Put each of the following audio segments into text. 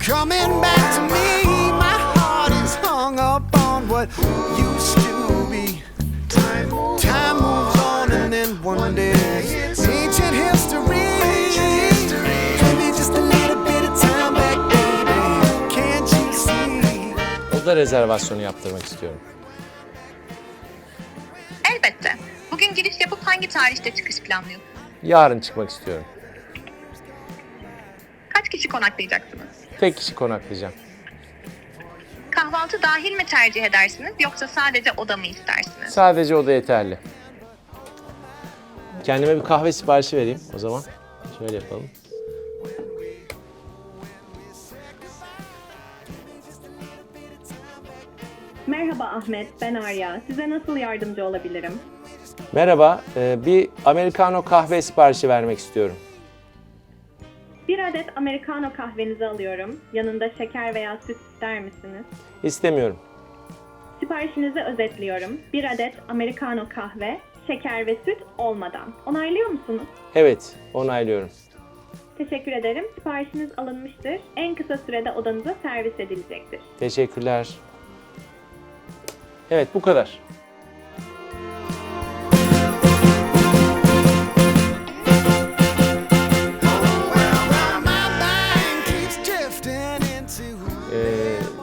coming back to me. My heart is hung up on what used to be. Time moves on and then one day ancient history. Maybe just a little bit of time back, baby. Can't you see? Oda rezervasyonu yaptırmak istiyorum. Elbette. Bugün giriş yapıp hangi tarihte çıkış planlıyorsunuz? Yarın çıkmak istiyorum. Kaç kişi konaklayacaksınız? Tek kişi konaklayacağım. Kahvaltı dahil mi tercih edersiniz yoksa sadece oda mı istersiniz? Sadece oda yeterli. Kendime bir kahve siparişi vereyim o zaman. Şöyle yapalım. Merhaba Ahmet, ben Arya. Size nasıl yardımcı olabilirim? Merhaba, bir Americano kahve siparişi vermek istiyorum. Bir adet Americano kahvenizi alıyorum. Yanında şeker veya süt ister misiniz? İstemiyorum. Siparişinizi özetliyorum. Bir adet Americano kahve, şeker ve süt olmadan. Onaylıyor musunuz? Evet, onaylıyorum. Teşekkür ederim. Siparişiniz alınmıştır. En kısa sürede odanıza servis edilecektir. Teşekkürler. Evet, bu kadar.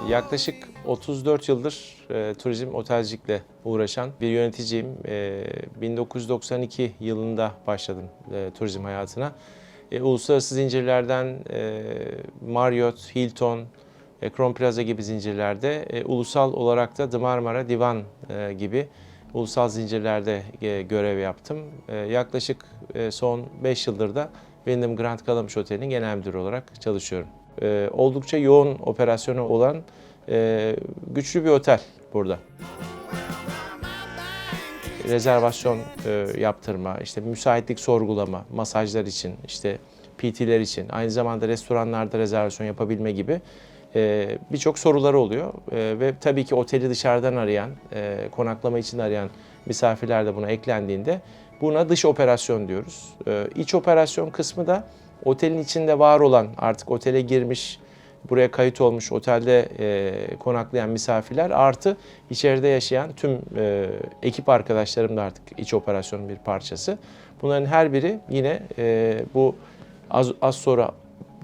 Yaklaşık 34 yıldır turizm otelcilikle uğraşan bir yöneticiyim. 1992 yılında başladım turizm hayatına. Uluslararası zincirlerden Marriott, Hilton, Crown Plaza gibi zincirlerde, ulusal olarak da The Marmara, Divan gibi ulusal zincirlerde görev yaptım. Yaklaşık son 5 yıldır da Wyndham Grand Kalamış Oteli'nin genel müdürü olarak çalışıyorum. Oldukça yoğun operasyonu olan güçlü bir otel burada. Rezervasyon yaptırma, işte müsaitlik sorgulama, masajlar için, işte PT'ler için, aynı zamanda restoranlarda rezervasyon yapabilme gibi birçok soruları oluyor. Ve tabii ki oteli dışarıdan arayan, konaklama için arayan misafirler de buna eklendiğinde buna dış operasyon diyoruz. İç operasyon kısmı da otelin içinde var olan, artık otele girmiş, buraya kayıt olmuş, otelde konaklayan misafirler artı içeride yaşayan tüm ekip arkadaşlarım da artık iç operasyonun bir parçası. Bunların her biri yine bu az sonra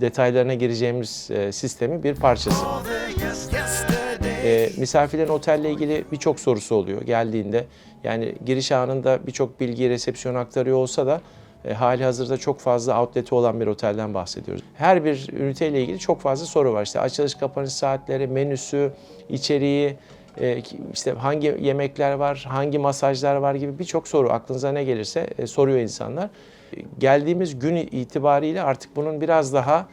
detaylarına gireceğimiz sistemin bir parçası. Misafirlerin otelle ilgili birçok sorusu oluyor geldiğinde. Yani giriş anında birçok bilgiyi resepsiyona aktarıyor olsa da hali hazırda çok fazla outlet'i olan bir otelden bahsediyoruz. Her bir üniteyle ilgili çok fazla soru var. İşte açılış kapanış saatleri, menüsü, içeriği, işte hangi yemekler var, hangi masajlar var gibi birçok soru aklınıza ne gelirse soruyor insanlar. Geldiğimiz gün itibariyle artık bunun biraz daha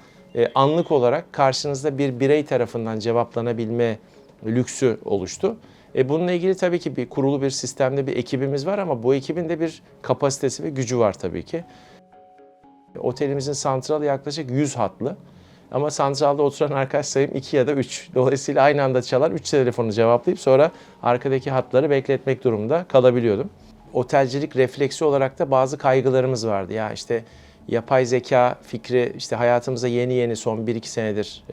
anlık olarak karşınızda bir birey tarafından cevaplanabilme lüksü oluştu. Bununla ilgili tabii ki kurulu bir sistemde bir ekibimiz var ama bu ekibin de bir kapasitesi ve gücü var tabii ki. Otelimizin santralı yaklaşık 100 hatlı. Ama santralda oturan arkadaş sayım 2 ya da 3. Dolayısıyla aynı anda çalan 3 telefonu cevaplayıp sonra arkadaki hatları bekletmek durumunda kalabiliyordum. Otelcilik refleksi olarak da bazı kaygılarımız vardı. Ya işte yapay zeka fikri işte hayatımıza yeni son 1-2 senedir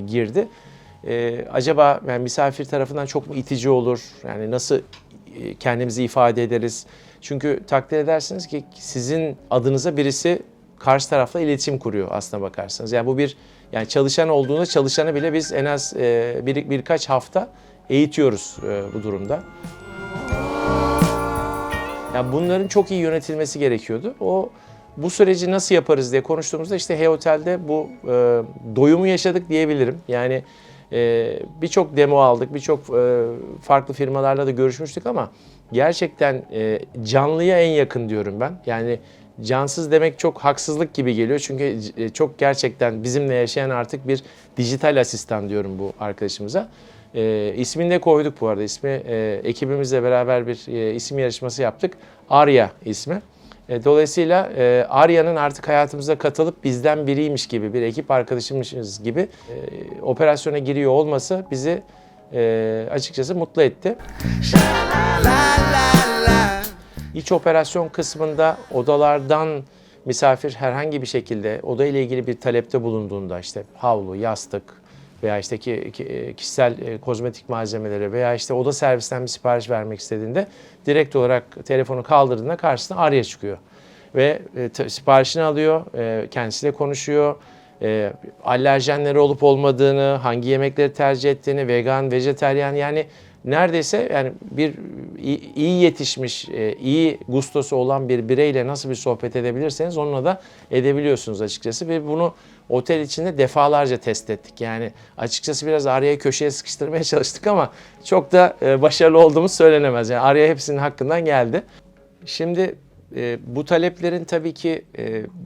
girdi. Acaba yani misafir tarafından çok mu itici olur? Yani nasıl kendimizi ifade ederiz? Çünkü takdir edersiniz ki sizin adınıza birisi karşı tarafla iletişim kuruyor aslına bakarsanız. Yani bu bir yani çalışan olduğunda çalışanı bile biz en az birkaç hafta eğitiyoruz bu durumda. Yani bunların çok iyi yönetilmesi gerekiyordu. Bu süreci nasıl yaparız diye konuştuğumuzda işte Hey Otel'de bu doyumu yaşadık diyebilirim. Yani birçok demo aldık, birçok farklı firmalarla da görüşmüştük ama gerçekten canlıya en yakın diyorum ben. Yani cansız demek çok haksızlık gibi geliyor çünkü çok gerçekten bizimle yaşayan artık bir dijital asistan diyorum bu arkadaşımıza. İsmini de koyduk bu arada. İsmi ekibimizle beraber bir isim yarışması yaptık. Arya ismi. Dolayısıyla Arya'nın artık hayatımıza katılıp bizden biriymiş gibi, bir ekip arkadaşımız gibi operasyona giriyor olması bizi açıkçası mutlu etti. İç operasyon kısmında odalardan misafir herhangi bir şekilde oda ile ilgili bir talepte bulunduğunda işte havlu, yastık veya işte kişisel kozmetik malzemeleri veya işte oda servisinden bir sipariş vermek istediğinde direkt olarak telefonu kaldırdığında karşısına Arya çıkıyor. Ve siparişini alıyor, kendisiyle konuşuyor, alerjenleri olup olmadığını, hangi yemekleri tercih ettiğini, vegan, vejetaryen, yani neredeyse yani bir iyi yetişmiş, iyi gustosu olan bir bireyle nasıl bir sohbet edebilirseniz onunla da edebiliyorsunuz açıkçası. Ve bunu otel içinde defalarca test ettik. Yani açıkçası biraz Arya'yı köşeye sıkıştırmaya çalıştık ama çok da başarılı olduğumuz söylenemez. Yani Arya hepsinin hakkından geldi. Şimdi bu taleplerin tabii ki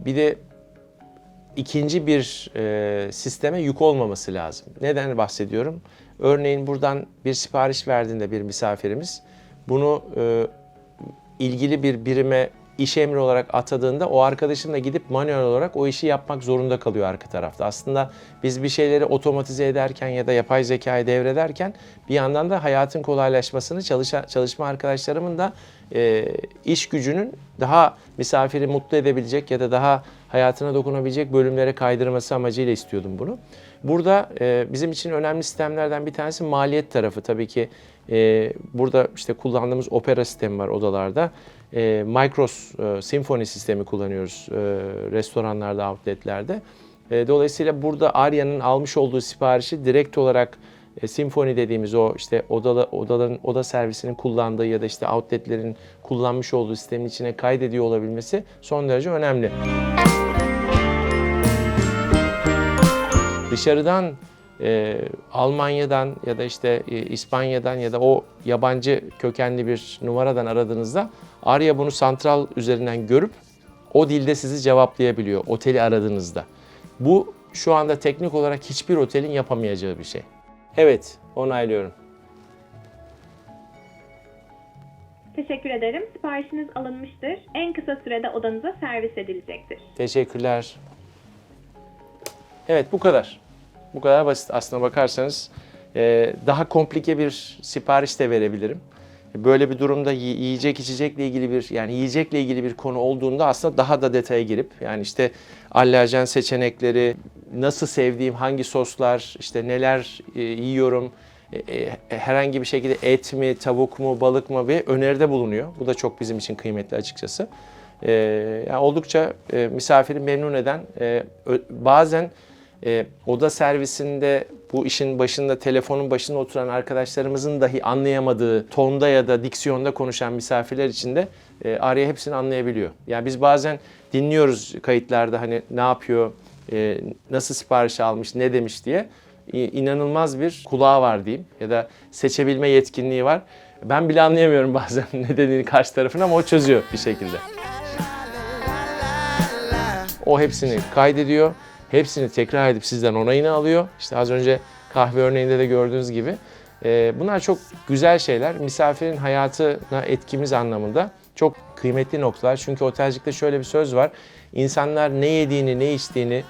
bir de ikinci bir sisteme yük olmaması lazım. Neden bahsediyorum? Örneğin buradan bir sipariş verdiğinde bir misafirimiz bunu ilgili bir birime iş emri olarak atadığında o arkadaşın da gidip manuel olarak o işi yapmak zorunda kalıyor arka tarafta. Aslında biz bir şeyleri otomatize ederken ya da yapay zekayı devrederken bir yandan da hayatın kolaylaşmasını çalışma arkadaşlarımın da iş gücünün daha misafiri mutlu edebilecek ya da daha hayatına dokunabilecek bölümlere kaydırması amacıyla istiyordum bunu. Burada bizim için önemli sistemlerden bir tanesi maliyet tarafı. Tabii ki burada işte kullandığımız Opera sistemi var odalarda. Micros Symphony sistemi kullanıyoruz restoranlarda, outletlerde. Dolayısıyla burada Arya'nın almış olduğu siparişi direkt olarak Symphony dediğimiz o işte oda servisinin kullandığı ya da işte outletlerin kullanmış olduğu sistemin içine kaydediyor olabilmesi son derece önemli. Dışarıdan Almanya'dan ya da işte İspanya'dan ya da o yabancı kökenli bir numaradan aradığınızda Arya bunu santral üzerinden görüp o dilde sizi cevaplayabiliyor oteli aradığınızda. Bu şu anda teknik olarak hiçbir otelin yapamayacağı bir şey. Evet, onaylıyorum. Teşekkür ederim. Siparişiniz alınmıştır. En kısa sürede odanıza servis edilecektir. Teşekkürler. Evet, bu kadar. Bu kadar basit aslına bakarsanız. Daha komplike bir sipariş de verebilirim. Böyle bir durumda yiyecek içecekle ilgili yiyecekle ilgili bir konu olduğunda aslında daha da detaya girip yani işte alerjen seçenekleri, nasıl sevdiğim, hangi soslar, işte neler yiyorum, herhangi bir şekilde et mi, tavuk mu, balık mı bir öneride bulunuyor. Bu da çok bizim için kıymetli açıkçası. Yani oldukça misafiri memnun eden, bazen oda servisinde bu işin başında, telefonun başında oturan arkadaşlarımızın dahi anlayamadığı tonda ya da diksiyonda konuşan misafirler için de Arya hepsini anlayabiliyor. Yani biz bazen dinliyoruz kayıtlarda hani ne yapıyor, nasıl sipariş almış, ne demiş diye. İnanılmaz bir kulağı var diyeyim ya da seçebilme yetkinliği var. Ben bile anlayamıyorum bazen ne dediğini karşı tarafın ama o çözüyor bir şekilde. O hepsini kaydediyor. Hepsini tekrar edip sizden onayını alıyor. İşte az önce kahve örneğinde de gördüğünüz gibi. Bunlar çok güzel şeyler. Misafirin hayatına etkimiz anlamında çok kıymetli noktalar. Çünkü otelcilikte şöyle bir söz var. İnsanlar ne yediğini, ne içtiğini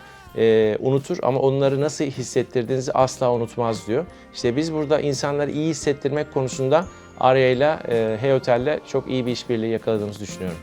unutur ama onları nasıl hissettirdiğinizi asla unutmaz diyor. İşte biz burada insanları iyi hissettirmek konusunda Arya ile Hey Otel'le çok iyi bir işbirliği yakaladığımızı düşünüyorum.